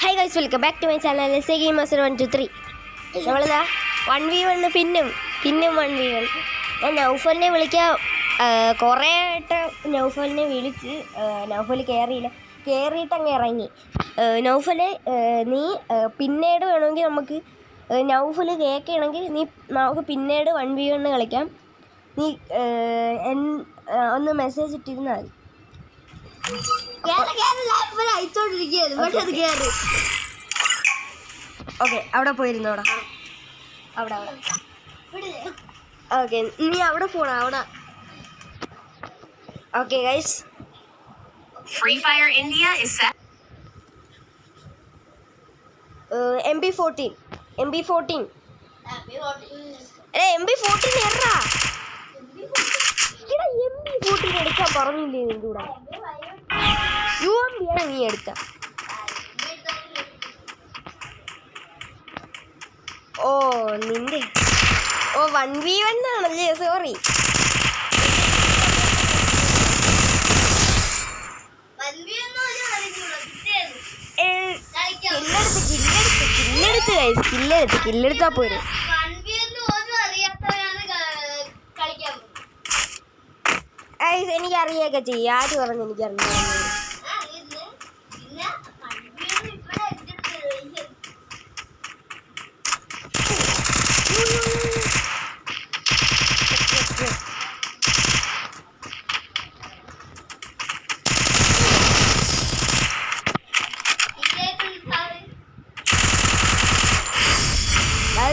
Hi guys, welcome back to my channel S A gamers 123. നമ്മളിതാ 1v1 പിന്നും 1v1. ഞാൻ നൗഫലിനെ വിളിക്കാൻ കുറേ ആയിട്ട് നൗഫലിനെ വിളിച്ച് നൗഫൽ കയറിയിട്ട് അങ്ങ് ഇറങ്ങി. നൗഫലെ നീ പിന്നീട് വേണമെങ്കിൽ നമുക്ക് നൗഫൽ കേൾക്കുകയാണെങ്കിൽ നമുക്ക് പിന്നീട് 1v1 കളിക്കാം. നീ ഒന്ന് മെസ്സേജ് ഇട്ടിരുന്നാൽ മതി. ഓക്കെ, അവിടെ പോയിരുന്നു. അവിടെ ഓക്കെ, നീ അവിടെ പോണം. അവിടെ okay guys, Free Fire India is set. MB14 MB14 എറാ. MB14 എടുക്കാൻ പറഞ്ഞില്ലേ നിന്റെ കൂടെ? UMB ആണ് നീ എടുക്ക. ഓ നിന്റെ 1v1 ആണല്ലേ, സോറി. കില്ലെടുത്താ പോരെ. എനിക്കറിയൊക്കെ ചെയ്യും. ആര് പറഞ്ഞു എനിക്കറിയാം?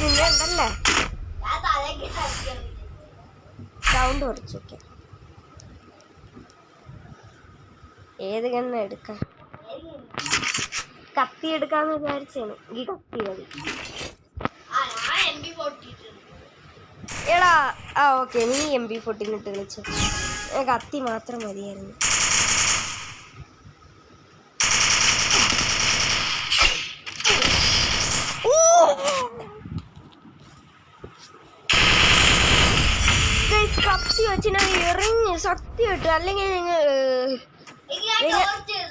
നിങ്ങളുണ്ടല്ലേ സൗണ്ട് കുറച്ചൊക്കെ. ഏത് കണ്ണ എടുക്കാം? കത്തി എടുക്കാന്ന് വിചാരിച്ചാണ്. ഈ കത്തി മതി എടാ. ഓക്കെ, നീ MB14 ഇട്ട് കളിച്ചു. കത്തി മാത്രം മതിയായിരുന്നു. കത്തി വെച്ച് ഞാൻ എറിഞ്ഞ് ശക്തി കിട്ടും. അല്ലെങ്കിൽ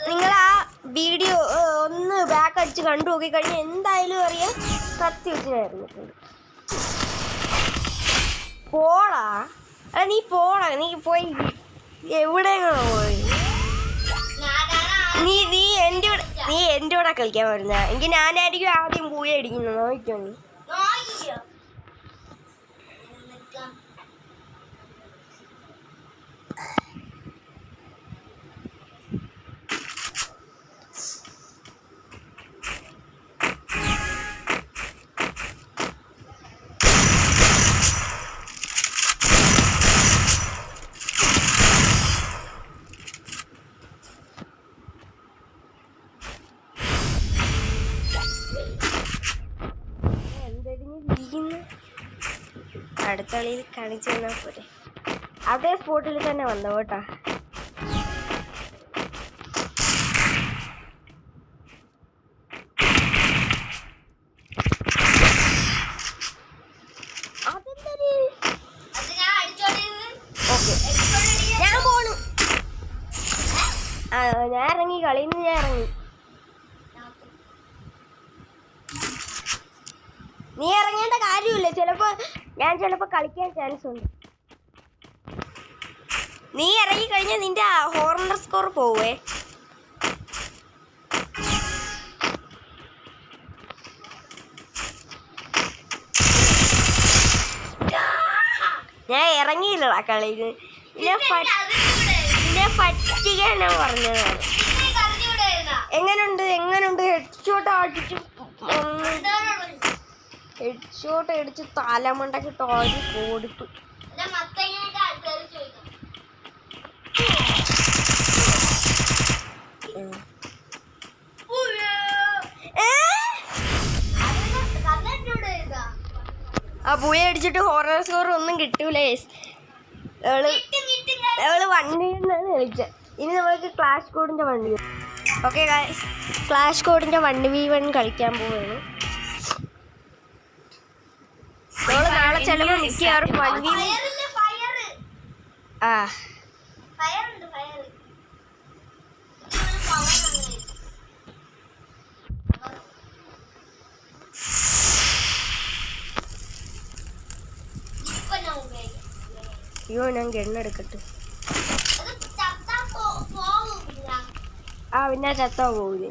നിങ്ങൾ ആ വീഡിയോ ഒന്ന് ബാക്ക് അടിച്ച് കണ്ടു നോക്കി കഴിഞ്ഞാൽ എന്തായാലും അറിയാം കത്തി വെച്ച് ഞാൻ എറിഞ്ഞിട്ടുണ്ട്. പോടാ, നീ പോടാ. നീ പോയി എവിടെയാണോ പോയി? നീ എൻ്റെ കൂടെ കളിക്കാൻ വരുന്ന എങ്കിൽ ഞാനായിരിക്കും ആദ്യം പോയി അടിക്കുന്നത്. നോക്കിക്കോ നീ. അടുത്ത കളിയിൽ കാണിച്ചു തന്നാൽ പോരെ. അതേ സ്പോട്ടിൽ തന്നെ വന്നോ കേട്ടാ. ഞാൻ പോണു. ഞാൻ ഇറങ്ങി, കളിയിൽ നിന്ന് ഞാൻ ഇറങ്ങി. നീ ഇറങ്ങേണ്ട കാര്യമില്ല. ചിലപ്പോ കളിക്കാൻ ചാൻസ് ഉണ്ട്. നീ ഇറങ്ങി കഴിഞ്ഞാൽ നിന്റെ ഹോർണർ സ്കോർ പോവേ. ഞാൻ ഇറങ്ങിയില്ലടാ കളിയിൽ. പിന്നെ പറ്റിക്കാനാ പറഞ്ഞതാണ്. എങ്ങനുണ്ട് ഹെഡ്ഷോട്ട് അടിച്ച് തലമണ്ടക്ക് ടോജി കൊടുത്തു. ആ പൂയ അടിച്ചിട്ട് ഹോറർ സ്കോർ ഒന്നും കിട്ടൂലേ. അവള് വണ്ടി കളിച്ചത്. ഇനി നമ്മൾക്ക് ക്ലാഷ് കോഡിന്റെ വണ്ടി. ഓക്കെ ഗൈസ്, ക്ലാഷ് കോഡിന്റെ 1v1 കളിക്കാൻ പോവുകയാണ്. നാളെ ചിലപ്പോൾ മിക്കവാറും 1v1. അയ്യോ ഞാൻ ഗണ്ണെടുക്കട്ടെ. ആ പിന്നെ ചത്താ പോവില്ലേ.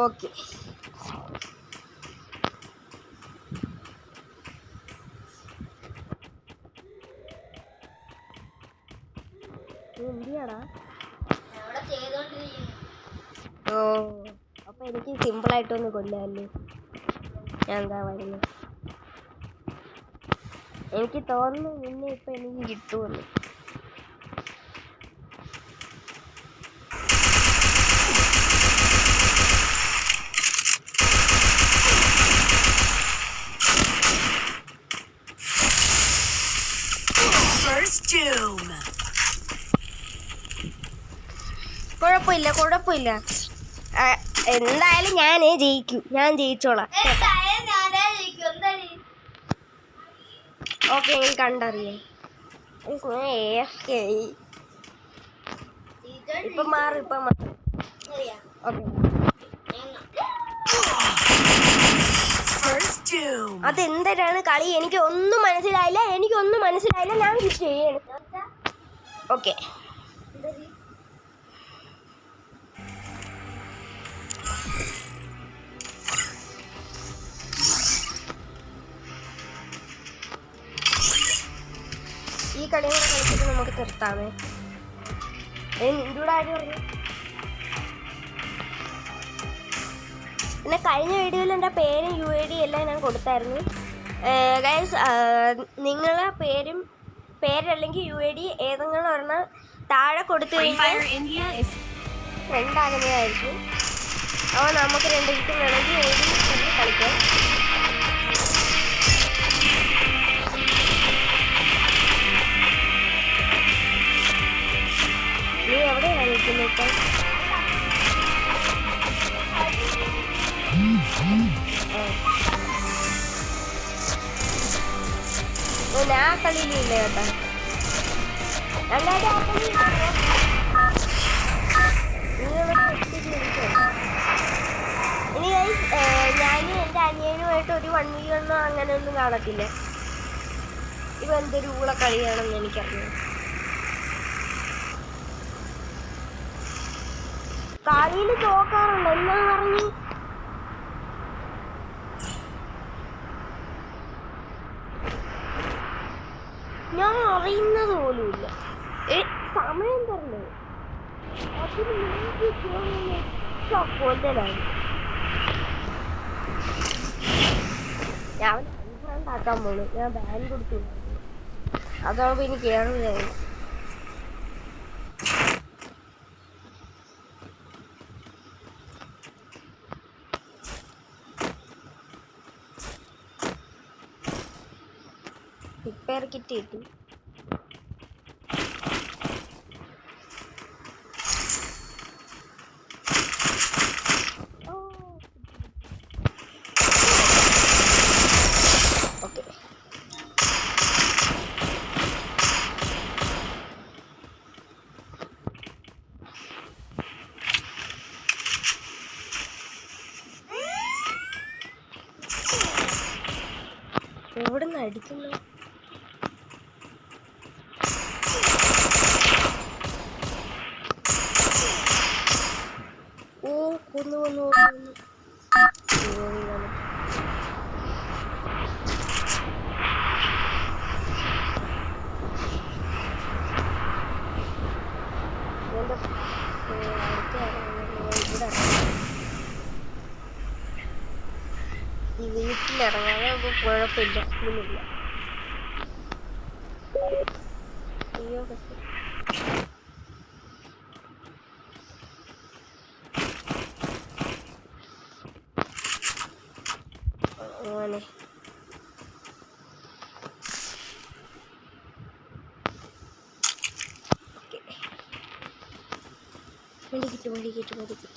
ഓക്കെ എന്തിയാടാ? ഓ അപ്പൊ എനിക്ക് സിമ്പിളായിട്ടൊന്ന് കൊല്ലാമല്ലേ. ഞാൻ എന്താ വരുന്നത്? എനിക്ക് തോന്നുന്നു നിന്നെ ഇപ്പൊ എനിക്ക് കിട്ടുമെന്ന്. കുഴപ്പമില്ല. എന്തായാലും ഞാനേ ജയിക്കും. ഞാൻ ജയിച്ചോളാം. ഓക്കെ എനിക്ക് കണ്ടറിയാം. ഇപ്പൊ മാറി. ഓക്കെ അതെന്തരാണ് കളി? എനിക്ക് ഒന്നും മനസ്സിലായില്ല. ഞാൻ ചെയ്യണം. ഓക്കെ ഈ കളിയും കൂടെ കളിച്ചിട്ട് നമുക്ക് നിർത്താമേ. നിന്റെ ആര് പറഞ്ഞു? പിന്നെ കഴിഞ്ഞ വീഡിയോയിൽ എൻ്റെ പേരും UID എല്ലാം ഞാൻ കൊടുത്തായിരുന്നു. ഗൈസ് നിങ്ങളെ പേരല്ലെങ്കിൽ UID ഏതെങ്കിലും ഒരെണ്ണം താഴെ കൊടുത്തു കഴിഞ്ഞാൽ ഫ്രണ്ടാകുന്നതായിരിക്കും. അപ്പോൾ നമുക്ക് രണ്ടുപേർക്കും വേണമെങ്കിൽ എഴുതി കളിക്കാം. നീ എവിടെയാണ് നിൽക്കുന്നത് ഇപ്പം? ഞാൻ ആ കളിയിലില്ല കേട്ടോ. രണ്ടാമത്തെ ആ കളിയില്ല. ഇനി ഞാനും എൻ്റെ അനിയനുമായിട്ട് ഒരു 1v1 അങ്ങനെയൊന്നും കാണത്തില്ല. ഇവ എന്തൊരു ഊള കളിയാണെന്ന് എനിക്കറിയാം. കളിയിൽ തോക്കാറുണ്ട് എന്നാ പറഞ്ഞു. ഞാൻ അറിയുന്നത് പോലുമില്ല. സമയം തരണ്ടേ? അതിന് കൊല്ലലാണ്. ഞാൻ ഉണ്ടാക്കാൻ പോണു. ഞാൻ ബാൻ കൊടുത്തു. അതാവുമ്പോ എനിക്ക് കേറില്ല. റിപ്പയർ കിറ്റ് കിട്ടി. ഓക്കെ എവിടുന്ന് അടിക്കുന്നു? കൊന്നു ഈ വീട്ടിലിറങ്ങാതെ കുഴപ്പമില്ല. ഒന്നുമില്ല. അയ്യോ അങ്ങനെ മെഡിക്കിട്ട്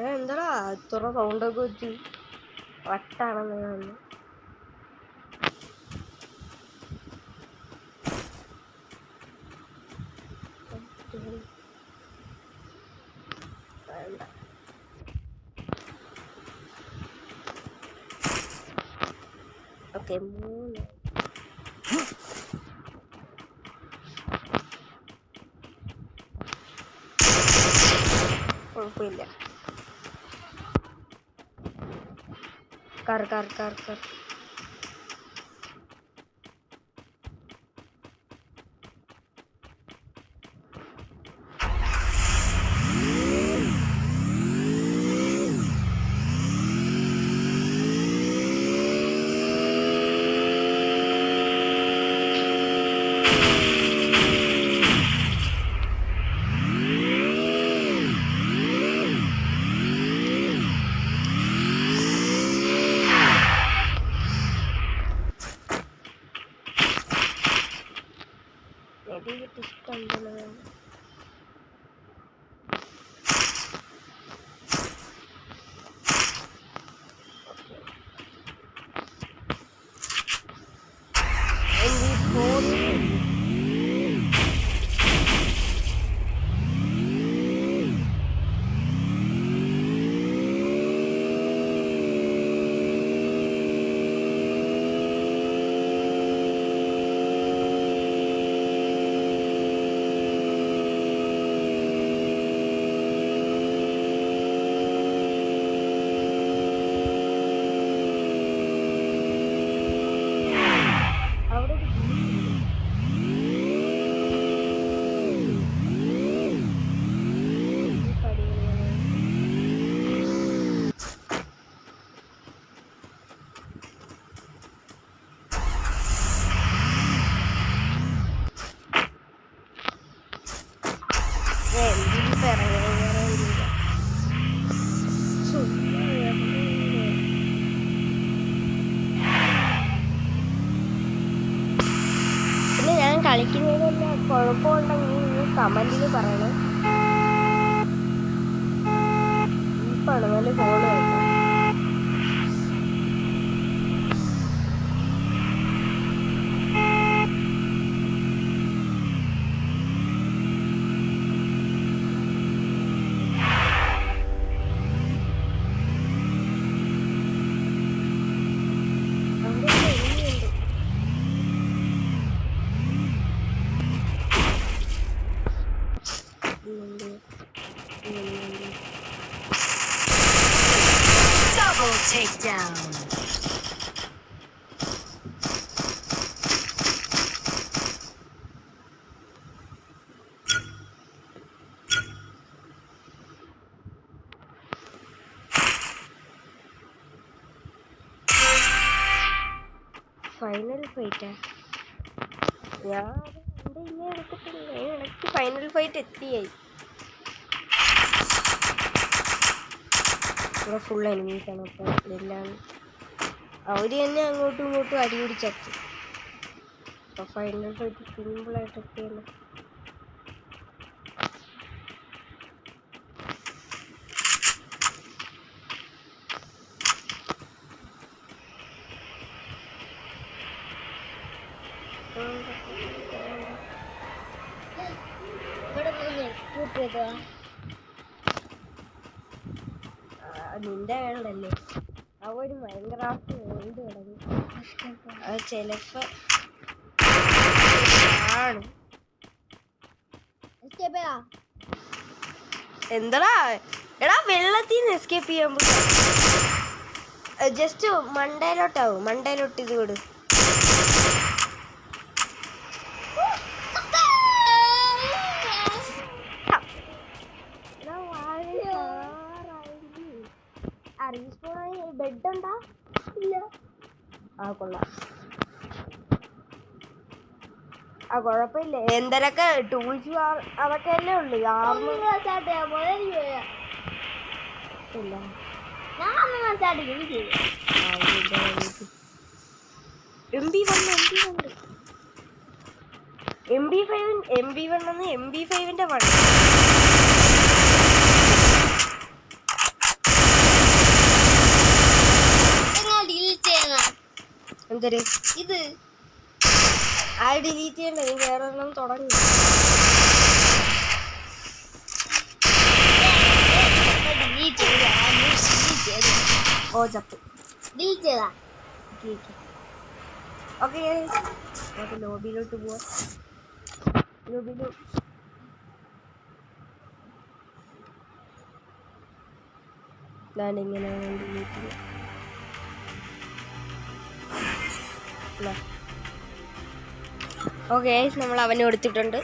എന്താടാ ഇത്ര സൗണ്ടൊക്കെ വെച്ച് വട്ടാണെന്ന്. വേണ്ട. ഓക്കെ 3 കുഴപ്പമില്ല. കർ ഇഷ്ടം. പിന്നെ ഞാൻ കളിക്കുന്നതിൽ കുഴപ്പമുണ്ടെങ്കിൽ നിങ്ങൾ കമന്റിൽ പറയണം. ഇപ്പാണ് നല്ല ഫോൺ കേട്ടോ. Double takedown. ഫൈനൽ ഫൈറ്റാ. ഞാൻ ഇങ്ങനെ എടുത്തിട്ടില്ല. ഇടയ്ക്ക് ഫൈനൽ ഫൈറ്റ് എത്തിയായി. ഇവിടെ ഫുൾ എനിമീസാണ്. അപ്പോൾ ഇതെല്ലാം അവർ തന്നെ അങ്ങോട്ടും ഇങ്ങോട്ടും അടി പിടിച്ചെത്തി. അപ്പോൾ ഫൈനൽ ഫൈറ്റ് സിമ്പിളായിട്ടൊക്കെയല്ല. നിന്റെ വേണ്ടല്ലേ അവര് മൈൻക്രാഫ്റ്റ് വേൾഡ് തുടങ്ങി. അത് ചിലപ്പോ ആണ്. എന്താടാ എടാ വെള്ളത്തിൽ നിന്ന് എസ്കേപ്പ് ചെയ്യാൻ ജസ്റ്റ് മണ്ടയിലോട്ടാവും. മണ്ടയിലോട്ട് ഇത് വിട്. ബെഡ് ഉണ്ടാ? ഇല്ല. ആ കൊള്ളാം. ആ കുഴപ്പമില്ല. എന്തരൊക്കെ ടൂൾസ് അതൊക്കെ അല്ലേ ഉള്ളു. MP5 വണ്ടി. എന്തൊരു ഇത് ആ ഡിലീറ്റ് ചെയ്യണ്ട. നീ വേറെ ഒന്നും തുടങ്ങി. ചത്ത്. ഡിലീറ്റ് ചെയ്താ. ഓക്കെ നമുക്ക് ലോബിയിലോട്ട് പോവാം. ലോബിയിലോ ഇതാണ് ഇങ്ങനെയാണ് ഡിലീറ്റ്. ഓക്കെ നമ്മൾ അവനെ കൊടുത്തിട്ടുണ്ട്.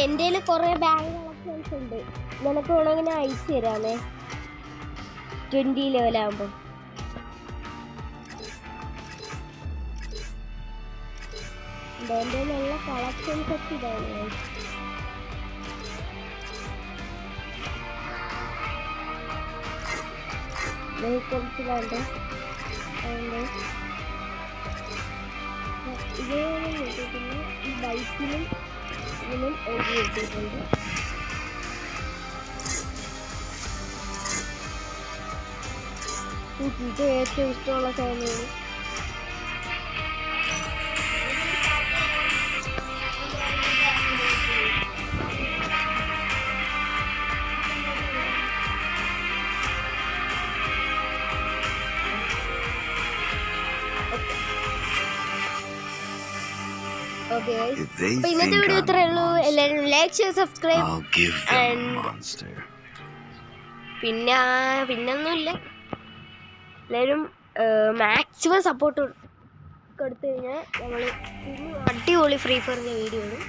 എൻ്റെ കയ്യിൽ കുറേ ബാങ്ക് കളക്ഷൻസ് ഉണ്ട്. നിനക്ക് വേണമെങ്കിൽ അയച്ചു തരാമേ 20 ലെവലാകുമ്പോൾ. എൻ്റെ നല്ല കളക്ഷൻസ് ഒക്കെ ഇതാണ്. വെഹിക്കിൾസിലുണ്ട്. ഇതേ ഈ ബൈക്കിലും ഇതിലും എഴുതി വെച്ചിട്ടുണ്ട്. ഇത് ഏറ്റവും ഇഷ്ടമുള്ള സാധനമാണ്. ഓക്കെ അപ്പൊ ഇന്നത്തെ വീഡിയോ ഇത്രേ ഉള്ളൂ. എല്ലാവരും ലൈക്ക് ഷെയർ സബ്സ്ക്രൈബ്. പിന്നൊന്നുമില്ല. എല്ലാവരും മാക്സിമം സപ്പോർട്ട് കൊടുത്തു കഴിഞ്ഞാൽ ഞങ്ങൾ അടിപൊളി ഫ്രീ ഫയറിൻ്റെ വീഡിയോ ഇടും.